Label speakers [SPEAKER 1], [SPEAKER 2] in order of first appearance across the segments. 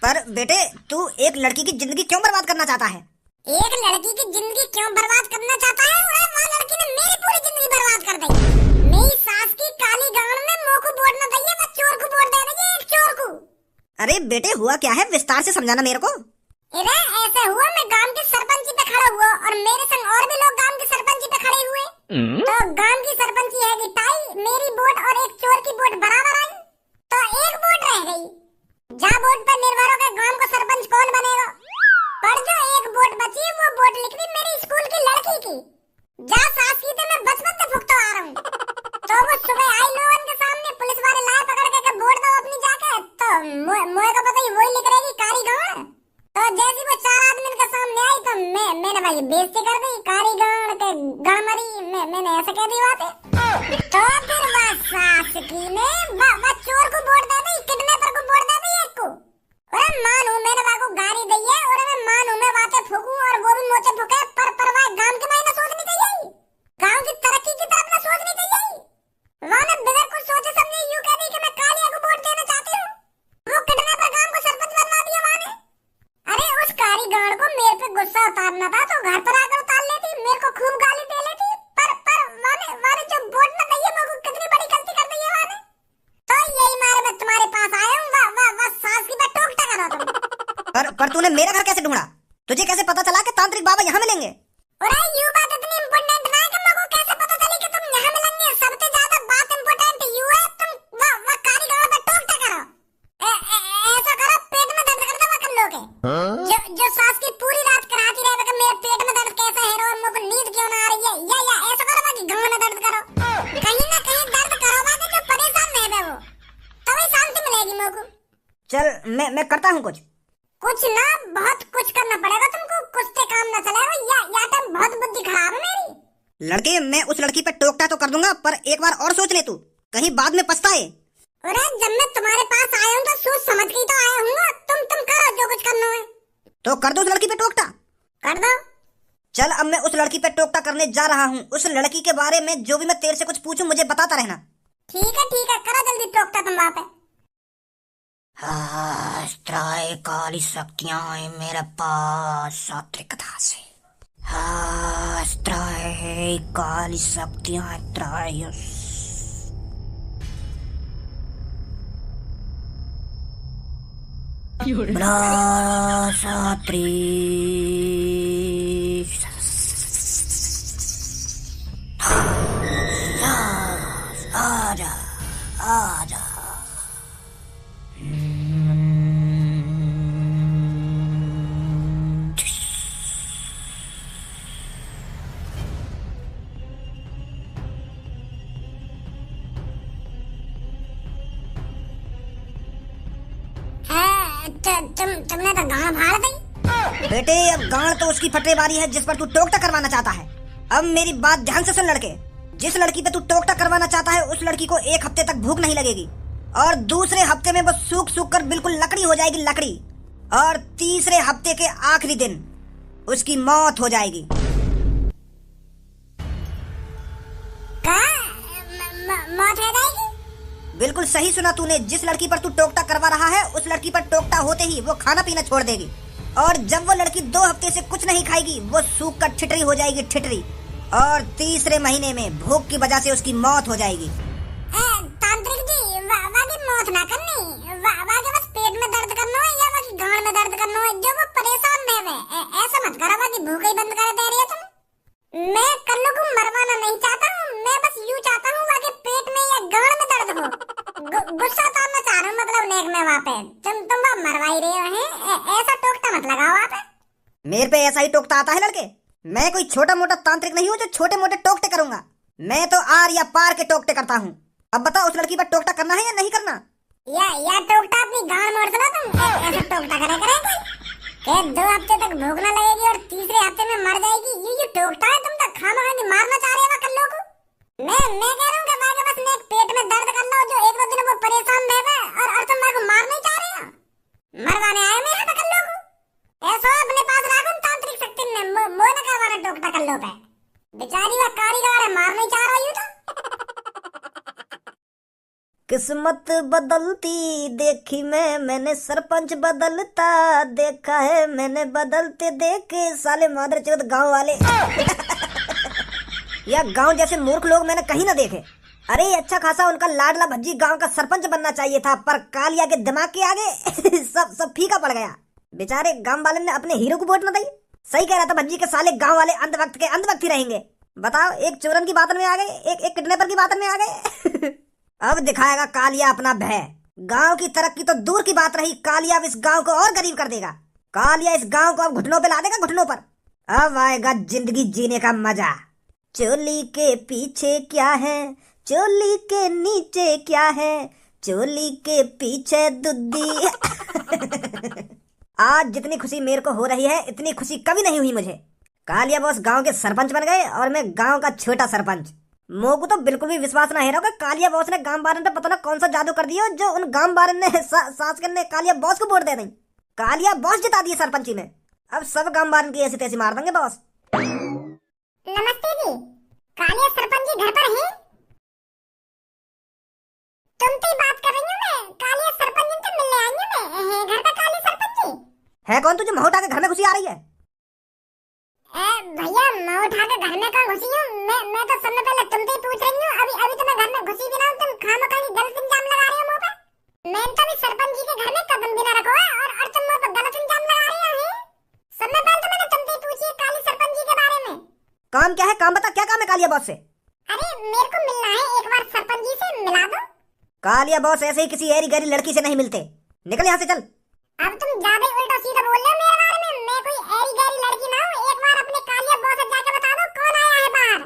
[SPEAKER 1] पर बेटे तू एक लड़की की जिंदगी क्यों बर्बाद करना चाहता है?
[SPEAKER 2] एक लड़की की जिंदगी क्यों बर्बाद करना चाहता है? वो लड़की ने मेरी पूरी जिंदगी बर्बाद कर दी। मेरी सास की काली गांड में मुंह को वोट न दइए, मैं चोर को वोट दे रही है, एक चोर को।
[SPEAKER 1] अरे बेटे हुआ क्या है, विस्तार से समझाना मेरे को।
[SPEAKER 2] अरे ऐसे हुआ, मैं गांव की सरपंची पे खड़ा हुआ और मेरे संग और भी लोग गांव की सरपंची पे खड़े हुए। तो गांव की सरपंची है कि टाई, मेरी वोट और एक चोर की वोट बराबर आई, तो एक वोट रह गई। जा वोट पर निर्भर हो गए गांव का सरपंच कौन बनेगा। पर जो एक वोट बची वो वोट लिख दी मेरी स्कूल की लड़की की। जा सास की तो मैं बचपन से भुगतो आ रहा हूँ। तो वो सुबह आई लोगों के सामने, पुलिस वाले लाए पकड़ के वोट दो अपनी जाके, तो मुझे को पता ही वही लिख रहेगी कारी गांव। तो जैसे वो चार आदमी के सामने आई तो मैंने भाई बेइज्जती कर दी, कारी गांव के गांवरी मैंने ऐसा कह दी बात। तो फिर बस सास की ने वो चोर को वोट दे दी, किडनैपर को वोट दे दी एक को। अरे मानू मैंने बाको गाड़ी दी है और मैं मानू मैं बातें फूकूं और वो भी मोचे फूके, पर वह गांव के मायने सोचनी चाहिए, गांव की तरक्की की तरफ ना सोचनी चाहिए। वहाँ मैं बिना कुछ सोचे समझे यूं कह दी कि मैं कालिया को वोट देना चाहती हूँ। वो किडनैपर गांव को सरपंच बनवा दिया माने। अरे उस कारी गांड को मेरे पे गुस्सा उतारना था तो घर पर आकर उतार लेती, मेरे को खूब गाली दे लेती। पर वाने जो वोट न दी है मेरे को कितनी बड़ी गलती कर दी है वाने। तो यही मारे मैं तुम्हारे पास आया हूँ, वाह सास की बात टोकता करो तुम।
[SPEAKER 1] पर तूने मेरा घर कैसे ढूंढा? तुझे कैसे पता चला कि तांत्रिक बाबा यहाँ मिलेंगे?
[SPEAKER 2] अरे यू बात इतनी इम्पोर्टेंट ना है कि मेरे को कैसे पता चली कि तुम यहाँ मिलेंगे। सबसे ज्यादा बात इम्पोर्टेंट यू है, तुम वाह कारी गांव में टोकता करो। ऐसा करो, पेट में दर्द करता वक्त लोगे। जो सास की पूरी रात कराती रहे कि मेरे पेट में दर्द कैसा है और मेरे को नींद क्यों ना आ रही है, या ऐसा करो कि गांव में दर्द करो। कहीं ना कहीं दर्द करो बाकी जो परेशान नहीं है वो, तभी शांति मिलेगी मेरे को।
[SPEAKER 1] चल मैं करता हूँ
[SPEAKER 2] कुछ ना, बहुत कुछ करना पड़ेगा तुमको, कुछ से काम ना चलेगा। या तुम बहुत बुद्धि खराब है मेरी।
[SPEAKER 1] लड़के, मैं उस लड़की पे टोकता तो कर दूंगा, पर एक बार और सोच ले तू, कहीं बाद में पछताए।
[SPEAKER 2] अरे जब मैं तुम्हारे पास आया हूँ तो सोच समझ के ही तो आया हूँ। तुम करो जो कुछ करना है।
[SPEAKER 1] तो कर दो उस लड़की पे टोकता।
[SPEAKER 2] कर दो।
[SPEAKER 1] चल अब मैं उस लड़की पे टोकता करने जा रहा हूँ। उस लड़की के बारे में जो भी मैं तेरे से कुछ पूछूं मुझे बताता रहना।
[SPEAKER 2] ठीक है, करो जल्दी टोकता तुम वहाँ पे।
[SPEAKER 1] काली शक्तियां हैं मेरे पास सात्विकता से। काली शक्तियां सात्री आजा आजा।
[SPEAKER 2] तुमने तो गांड फाड़ दी।
[SPEAKER 1] बेटे अब गांड तो उसकी फटने वाली है जिस पर तू टोकता करवाना चाहता है। अब मेरी बात ध्यान से सुन लड़के, जिस लड़की पे तू टोकता करवाना चाहता है उस लड़की को एक हफ्ते तक भूख नहीं लगेगी और दूसरे हफ्ते में वो सूख कर बिल्कुल लकड़ी हो जाएगी, लकड़ी। और तीसरे हफ्ते के आखिरी दिन उसकी मौत हो जाएगी।
[SPEAKER 2] मौत हो जाएगी?
[SPEAKER 1] बिल्कुल सही सुना तूने। जिस लड़की पर तू टोकता करवा रहा है उस लड़की पर टोकता होते ही वो खाना पीना छोड़ देगी और जब वो लड़की 2 हफ्ते से कुछ नहीं खाएगी वो सूख कर ठिठरी हो जाएगी, ठिठरी। और तीसरे महीने में भूख की वजह से उसकी मौत हो जाएगी।
[SPEAKER 2] तांत्रिक जी वाकी मौत ना करनी, वाके बस पेट में दर्द करना है या वाकी गांड में दर्द करना है, जो वो परेशान रहे। ऐसा मत करो वाकी भूख ही बंद कर दे रही है तुम। मैं कल्लू को मरवाना नहीं चाहता हूँ, मैं बस यूँ चाहता हूँ वाके पेट में या गांड में दर्द हो। गुस्सा उतारना चाह रहा हूँ, मतलब नेक में वहाँ पे तुम मरवा ही रहे हैं। ऐसा टोकता मत लगाओ वहाँ पे।
[SPEAKER 1] मेरे पे ऐसा ही टोकता आता है लड़के? मैं कोई छोटा मोटा तांत्रिक नहीं हूँ जो छोटे मोटे टोकते करूंगा। मैं तो आर या पार के टोकते करता हूँ। अब बताओ उस लड़की पर टोकता करना है या नहीं करना?
[SPEAKER 2] या टोकता अपनी गांड मोड़ दो तुम। ऐसा टोकता करे कोई 2 हफ्ते तक भूख न लगेगी और तीसरे हफ्ते में मर जाएगी। ये टोकता है, तुम तो खामखा मारना चाह रहे हो कल्लो को। मैं कह रहा हूँ कि बाकी बस नेक पेट में दर्द कर लो, जो 1-2 दिन वो परेशान रहे और तुम मेरे को मार नहीं चाह रहे हो। मरवाने आए मैं यहाँ पे कल्लो को। ऐसा अपने पास रखो तांत्रिक शक्ति ने मोह न करवाना टोकता कल्लो पे। बेचारी वह कारीगर है, मार नहीं चाह रहा यूँ तो।
[SPEAKER 1] किस्मत बदलती देखी मैंने सरपंच बदलता देखा है मैंने, बदलते देखे साले मादर चौथ गाँव वाले। या गांव जैसे मूर्ख लोग मैंने कहीं ना देखे। अरे अच्छा खासा उनका लाडला भज्जी गांव का सरपंच बनना चाहिए था, पर कालिया के दिमाग के आगे सब फीका पड़ गया। बेचारे गांव वाले ने अपने हीरो को वोट न दी। सही कह रहा था भज्जी के साले, गांव वाले अंधभक्त के अंधभक्त ही रहेंगे। बताओ, एक चोरन की बातन में आ गए, एक किडनैपर की बातन में आ गए। अब दिखाएगा कालिया अपना भय। गांव की तरक्की तो दूर की बात रही, कालिया इस गांव को और गरीब कर देगा। कालिया इस गांव को अब घुटनों पे ला देगा, घुटनों पर। अब आएगा जिंदगी जीने का मजा। चोली के पीछे क्या है, चोली के नीचे क्या है, चोली के पीछे दुद्दी। आज जितनी खुशी मेरे को हो रही है, इतनी खुशी कभी नहीं हुई मुझे। कालिया बॉस गांव के सरपंच बन गए और मैं गांव का छोटा सरपंच। मोको तो बिल्कुल भी विश्वास ना है रहा कि कालिया बॉस ने गांव बारन पे पता ना कौन सा जादू कर दिया, जो उन गांव बारन ने सास ने कालिया बॉस को वोट दे दी। कालिया बॉस जिता दिए सरपंची में। अब सब गांव बारन की ऐसी तैसी मार देंगे बॉस।
[SPEAKER 2] नमस्ते जी, कालिया सरपंच जी घर पर हैं? तुमसे ही बात कर रही हूँ मैं। कालिया सरपंच जी से मिलने आई हूँ मैं। घर पर कालिया सरपंच जी
[SPEAKER 1] है कौन तुझे मुंह उठा के घर में घुसी आ रही है?
[SPEAKER 2] भैया मैं उठा के घर में कहाँ घुसी हूँ? मैं तो सबसे पहले तुमसे ही पूछ रही हूँ। अभी तो मैं घर में घुसी भी ना हूँ, तुम खामखा की गलत इल्जाम लगा रहे हो मुँह पे। मैंने तो अभी सरपंच जी के घर में कदम भी ना रखा है और तुम मुँह पे गलत इल्जाम लगा रहे हो। सबसे पहले तो मैंने तुमसे ही पूछी काली सरपंच जी के बारे में।
[SPEAKER 1] काम क्या है? काम बता, क्या काम है कालिया बॉस से?
[SPEAKER 2] अरे मेरे को मिलना है, एक बार सरपंच जी से मिला दो।
[SPEAKER 1] कालिया बॉस ऐसे ही किसी ऐरी गैरी लड़की से नहीं मिलते। निकल यहाँ से, चल।
[SPEAKER 2] अब तुम ज्यादा उल्टा सीधा बोल रहे हो मेरे बारे में। मैं कोई ऐरी गैरी लड़की ना हूँ। एक बार अपने कालिया बॉस से जाके बता दो कौन आया है बाहर।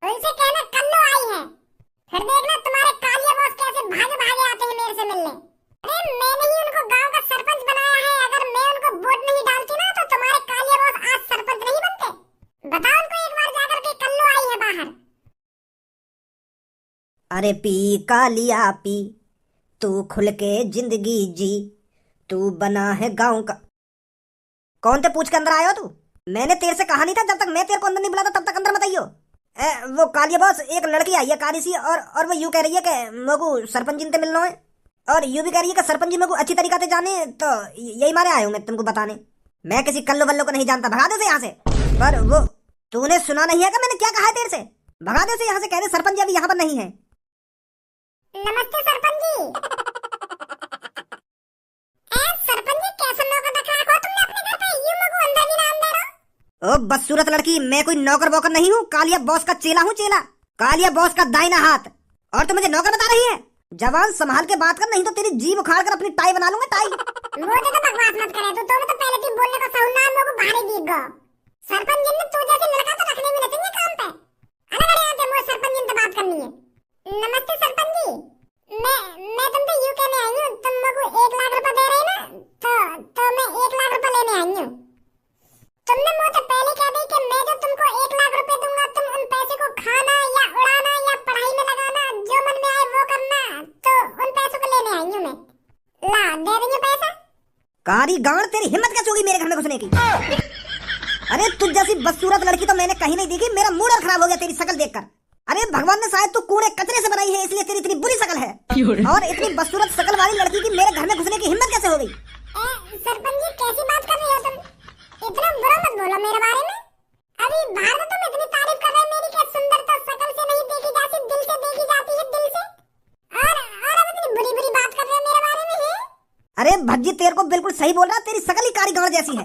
[SPEAKER 2] उनसे कहना कल्लू आई है, फिर देखना तुम्हारे कालिया बॉस कैसे भागे भागे आते हैं मेरे से मिलने। अरे मैंने ही उनको गांव का सरपंच बनाया है। अगर मैं उनको वोट नहीं डालती ना तो तुम्हारे कालिया बॉस आज सरपंच नहीं बनते। बताओ उनको एक बार जाकर के कल्लू आई है बाहर।
[SPEAKER 1] अरे पी कालिया पी, तू खुल के जिंदगी जी, तू बना है गांव का। कौन ते पूछ के अंदर आयो तू? मैंने तेरे से कहा नहीं था जब तक मैं तेरे को अंदर नहीं बुलाता तब तक अंदर मत आइयो। वो कालिया बॉस एक लड़की आई है काली सी, और वो यूं कह रही है कि मेको सरपंच जी से मिलना है, और यूं भी कह रही है कि सरपंच जी मेको अच्छी तरीका से जाने, तो यही मारे आया हूं मैं तुमको बताने। मैं किसी कल्लो बल्लो को नहीं जानता, भगा दे से यहाँ से। पर वो तूने सुना नहीं है कि मैंने क्या कहा है तेरे से? भगा दे से यहाँ से, कह रहे सरपंच जी अभी यहाँ पर नहीं है।
[SPEAKER 2] नमस्ते सरपंच जी। सरपंच जी कैसा नौकर रखा है तुमने अपने घर पे? यूं मगो अंदर भी ना अंदर हो।
[SPEAKER 1] ओ बदसूरत लड़की, मैं कोई नौकर बोकर नहीं हूँ, कालिया बॉस का चेला हूँ, चेला। कालिया बॉस का दाहिना हाथ, और तू मुझे नौकर बता रही है? जवान संभाल के बात कर, नहीं तो तेरी जीभ उखाड़ कर अपनी टाई बना लूंगा, टाई।
[SPEAKER 2] मुझे तो बकवास मत करे तू। तो पहले थी बोलने का सहुना लोगों को भारी दीप गो। सरपंच जी ने तू जैसे लड़का तो रखने में नहीं काम पे। अलग अलग यहाँ से मुझे सरपंच जी से बात करनी है। नमस्ते सरपंच जी, मैं तुमसे यूं कहने आई हूँ, तुम मेरे को 1 लाख रुपए दे रहे ना, तो मैं 1 लाख रुपए लेने आई हूँ। तुमने मुझे पहले कह दी कि मैं जो तुमको 1 लाख रुपए दूंगा, तुम उन पैसे को खाना या उड़ाना या पढ़ाई में लगाना, जो मन में आए वो करना। तो उन पैसों को लेने आई हूँ मैं। ला दे देंगे पैसा।
[SPEAKER 1] कारी गांड, तेरी हिम्मत कैसे होगी मेरे घर में घुसने की? अरे तुझ जैसी बदसूरत लड़की तो मैंने कहीं नहीं देखी। मेरा मूड खराब हो गया तेरी शक्ल देखकर। अरे भगवान ने शायद तू कूड़े कचरे से बनाई है, इसलिए तेरी इतनी बुरी शक्ल है। और इतनी बदसूरत शक्ल वाली लड़की की मेरे घर में घुसने की हिम्मत कैसे हो गई?
[SPEAKER 2] सरपंच जी कैसी बात कर रही हो तुम? इतना बुरा मत बोलो मेरे बारे में। अभी बाहर तो तुम इतनी तारीफ कर रहे हो मेरी कि सुंदरता शक्ल से नहीं देखी जाती, दिल से देखी जाती है, दिल से। और अब इतनी बुरी बुरी बात कर रहे हो मेरे बारे में है?
[SPEAKER 1] अरे भज्जी तेरे को बिल्कुल सही बोल रहा, तेरी शक्ल ही कारी गांड जैसी है।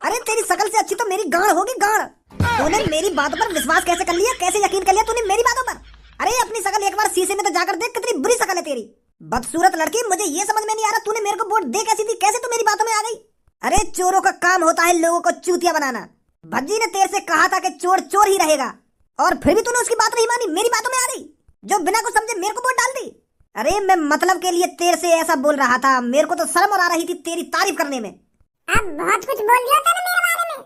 [SPEAKER 1] अरे तेरी शक्ल से अच्छी तो मेरी गांड होगी, गांड। तूने मेरी बातों पर विश्वास कैसे कर लिया, कैसे यकीन कर लिया तूने मेरी बातों पर? अरे अपनी शक्ल एक बार शीशे में तो जाकर देख, कितनी बुरी शक्ल है तेरी। बदसूरत लड़की, मुझे ये समझ में नहीं आ रहा तूने मेरे को वोट दे कैसी थी, कैसे तू मेरी बातों में आ गई? अरे चोरों का काम होता है लोगों को चूतिया बनाना। भज्जी ने तेरे से कहा था कि चोर चोर ही रहेगा, और फिर भी तूने उसकी बात नहीं मानी, मेरी बातों में आ गई, जो बिना कुछ समझे मेरे को वोट डाल दी। अरे मैं मतलब के लिए तेरे से ऐसा बोल रहा था, मेरे को तो शर्म और आ रही थी तेरी तारीफ करने में।
[SPEAKER 2] अब बहुत कुछ बोल दिया था ना मेरे बारे में।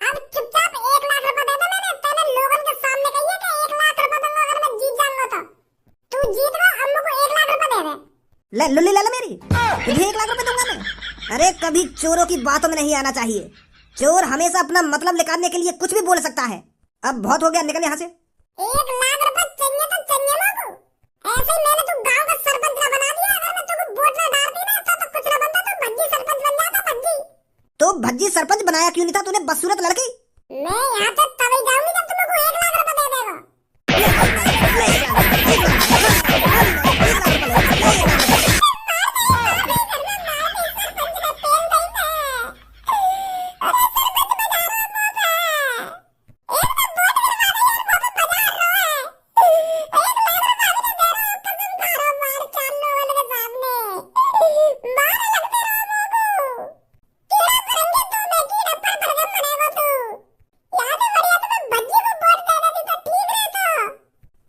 [SPEAKER 2] अब चुपचाप 1 लाख रुपए दे दो। मैंने लोगों के सामने कही है कि 1 लाख रुपए दूंगा अगर मैं जीत जाऊंगा तो। तू जीत गया, अम्मू को 1 लाख रुपए दे दे।
[SPEAKER 1] ले लुल्ली ले मेरी, तुझे 1 लाख रुपए दूंगा मैं। अरे कभी चोरों की बातों में नहीं आना चाहिए। चोर हमेशा अपना मतलब निकालने के लिए कुछ भी बोल सकता है। अब बहुत हो गया, निकल यहाँ से।
[SPEAKER 2] 1 लाख रुपए चाहिए तो चाहिए लोगों। ऐसे ही मैंने तू गांव का सरपंच ना बना दिया। अगर मैं तुमको वोट ना डालती ना तो कुछ ना बनता, तो भज्जी सरपंच बन जाता, भज्जी।
[SPEAKER 1] तो भज्जी सरपंच बनाया क्यों नहीं था तूने, बदसूरत लड़की?
[SPEAKER 2] मैं यहाँ तक तभी जाऊंगी जब तुमको 1 लाख रुपए दे देगा।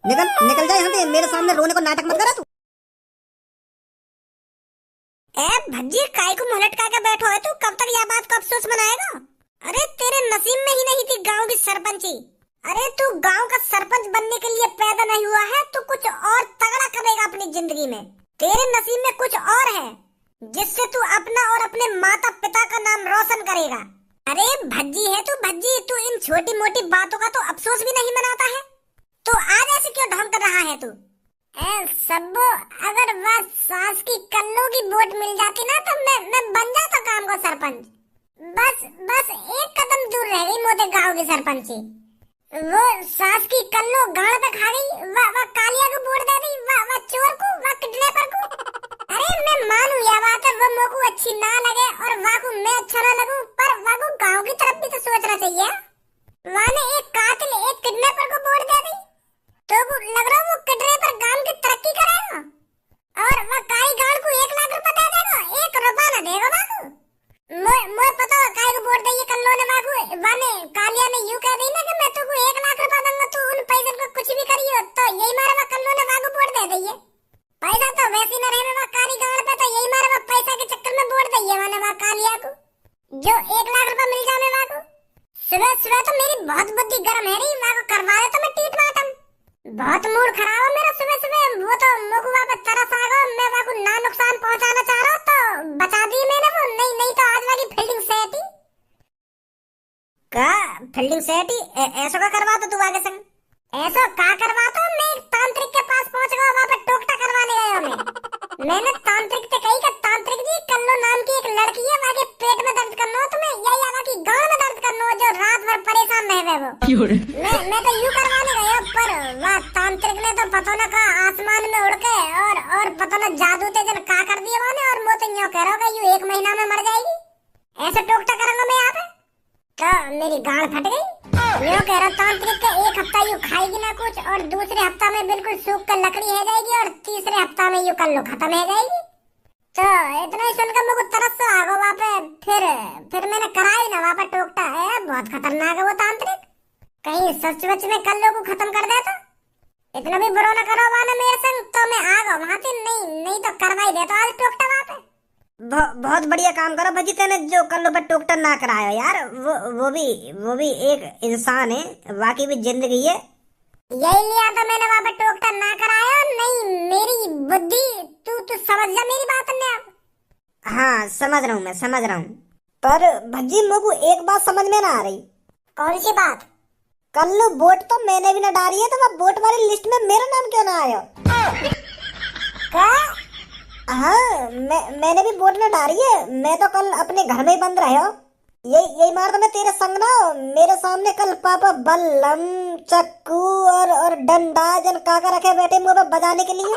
[SPEAKER 1] निकल निकल जा यहाँ से, मेरे सामने रोने को नाटक मत करा तू।
[SPEAKER 2] ए भज्जी, काय को मुंह लटका के बैठो है तू? कब तक यह बात को अफसोस मनाएगा? अरे तेरे नसीब में ही नहीं थी गांव की सरपंची। अरे तू गांव का सरपंच बनने के लिए पैदा नहीं हुआ है, तू कुछ और तगड़ा करेगा अपनी जिंदगी में। तेरे नसीब में कुछ और है जिससे तू अपना और अपने माता पिता का नाम रोशन करेगा। अरे भज्जी है तू, भज्जी। तू इन छोटी मोटी बातों का तो अफसोस भी नहीं मनाता है, तो आज ऐसे क्यों ढोंग कर रहा है तू? सब्बो, अगर वह सास की कल्लू की वोट मिल जाती ना तो मैं बन जाता गांव का सरपंच। बस एक कदम दूर रह गई मोटे गांव की सरपंची। वो सास की कल्लू गाड़ पे खा गई, वह कालिया को वोट दे दी, वह चोर को, वह किडनैपर को। अरे मैं मानू यह बात है, वो मोको अच्छी ना लगे और वह को मैं अच्छा ना लगूं, पर वह को गांव की तरफ भी तो सोचना चाहिए। वह ने एक कातिल, एक किडनैपर को वोट दे दी, तो वो लग रहा वो किडनैपर गांव की तरक्की करेगा और वह काई गाड़ को 1 लाख रुपए दे देगा, 1 रुपया ना देगा बाबू। मोए पता है काई को वोट देगी कल्लो ने बाबू। वाने कालिया ने यूं कह दी ना कि मैं तुमको 1 लाख रुपया दूंगा, तू उन पैसे को कुछ भी करियो, तो यही मारे वह कल्लो ने बाबू वोट दे दी है। पैसा तो वैसे न रहे वह काली गाड़ पे, तो यही मारे वह पैसा के चक्कर में वोट दी है वाने वह कालिया को, जो 1 लाख रुपया मिल जाने बाबू। सुबह सुबह तो मेरी बहुत बुद्धि गर्म है रही, वह को करवा दे तो मैं टीट मारता। बहुत मूड खराब है मेरा सुबह सुबह। वो तो मुकुआ पे तरस आ गया, मैं वहाँ को ना नुकसान पहुंचाना चाह रहा हूँ तो बचा दी मैंने वो। नहीं तो आज वाली फील्डिंग सेट ही का फील्डिंग सेट ही ऐसा का करवा तो तू आगे संग ऐसा का करवा तो मैं एक तांत्रिक के पास पहुंच गया, वहाँ पे टोकटा करवाने गया मैंने तांत्रिक से कही कि तांत्रिक जी कल्लो नाम की एक लड़की है, वहाँ के पेट में दर्द करना हो तुम्हें, या यहाँ की गांव में दर्द करना हो, जो रात भर परेशान रहे वो। मैं तो यूं करवाने गया, पर वह तांत्रिक ने तो पता न कहा आसमान में उड़ के और पता न जादू ते जन का कर दिया वाने, और मैं तो यूं कह रहा हूँ कि यूं 1 महीना में मर जाएगी। ऐसे टोकटा करूंगा मैं यहाँ पे तो मेरी गांड फट गई। यूं कह रहा तांत्रिक के 1 हफ्ता यूं खाएगी ना कुछ, और दूसरे हफ्ता में बिल्कुल सूख कर लकड़ी है जाएगी, और तीसरे हफ्ता में यूं कल्लो खत्म है जाएगी। तो इतना ही सुनकर मुझे तरस से आ गया वहाँ पे। फिर मैंने कराई ना वहाँ पे टोकटा है, बहुत खतरनाक है वो तांत्रिक, कहीं सच में कल्लो को खत्म कर देता। इतना भी बुरा न करो वाना मेरे संग, तो मैं आ गया वहाँ से। नहीं तो करवाई देता आज टोकटा वहाँ पे।
[SPEAKER 1] बहुत बढ़िया काम करो भजी तेने, जो कल पर टोकटा ना कराया यार। वो भी एक इंसान है, वाकई भी जिंदगी है।
[SPEAKER 2] यही लिया था मैंने वहाँ पे टोकटा ना कराया। नहीं मेरी बुद्धि, तू समझ जा मेरी बात ने अब।
[SPEAKER 1] हाँ समझ रहा हूँ, मैं समझ रहा हूँ, पर भजी मुझको एक बात समझ में ना आ रही।
[SPEAKER 2] कौन सी बात?
[SPEAKER 1] कल वोट तो मैंने भी ना डाली है, तो वह वोट वाली लिस्ट में मेरा नाम क्यों ना आया?
[SPEAKER 2] क्या?
[SPEAKER 1] हाँ मैंने भी वोट ना डाली है, मैं तो कल अपने घर में ही बंद रहे हो। यही मार तो मैं तेरे संग ना, मेरे सामने कल पापा बल्लम चक्कू और डंडा जन काका रखे बैठे मुंह पे बजाने के लिए।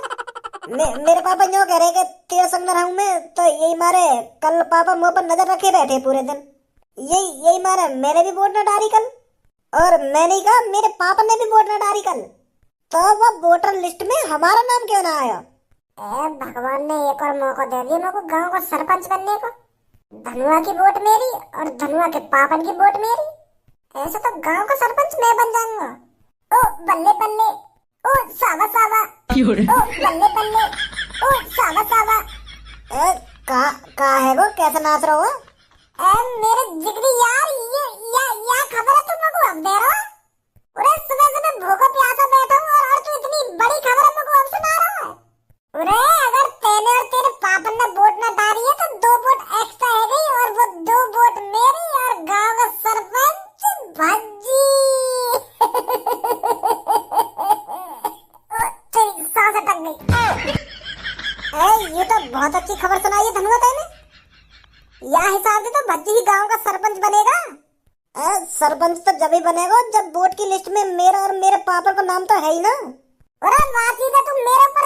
[SPEAKER 1] मेरे पापा यूं कह रहे कि तेरे संग न रहूं मैं, तो यही मारे कल पापा मुंह पर नजर रखे बैठे पूरे दिन। यही मारे मैंने भी वोट ना डाली कल, और मैंने कहा मेरे पापा ने भी वोट ना डाली कल, तो वह वोटर लिस्ट में हमारा नाम क्यों ना आया?
[SPEAKER 2] भगवान ने एक और मौका दे दिया मेरे को गांव का सरपंच बनने को। धनुआ की वोट मेरी और धनुआ के पापन की वोट मेरी। ऐसे तो गांव का सरपंच मैं बन जाऊंगा। ओ बल्ले बल्ले, ओ सावा सावा, ओ बल्ले बल्ले, ओ सावा सावा।
[SPEAKER 1] का है वो, कैसे नाच रहा हो?
[SPEAKER 2] मेरे जिगरी यार, ये खबर है तुम लोगों को अब दे रहा? अरे सुबह सुबह भूखा प्यासा बैठा हूँ और तू इतनी बड़ी खबर है मुझको अब सुना रहा है। अरे अगर तेने और तेरे पापन ने वोट न डाली है तो 2 वोट एक्स्ट्रा है गई, और वो 2 वोट मेरी और गांव का सरपंच भज्जी। तेरी सांस अटक गई। तभी तो भज्जी ही गांव का सरपंच बनेगा।
[SPEAKER 1] सरपंच तो जब ही बनेगा जब वोट की लिस्ट में मेरा और मेरे पापा का नाम तो है ही ना।
[SPEAKER 2] अरे बात ही तो तुम मेरे ऊपर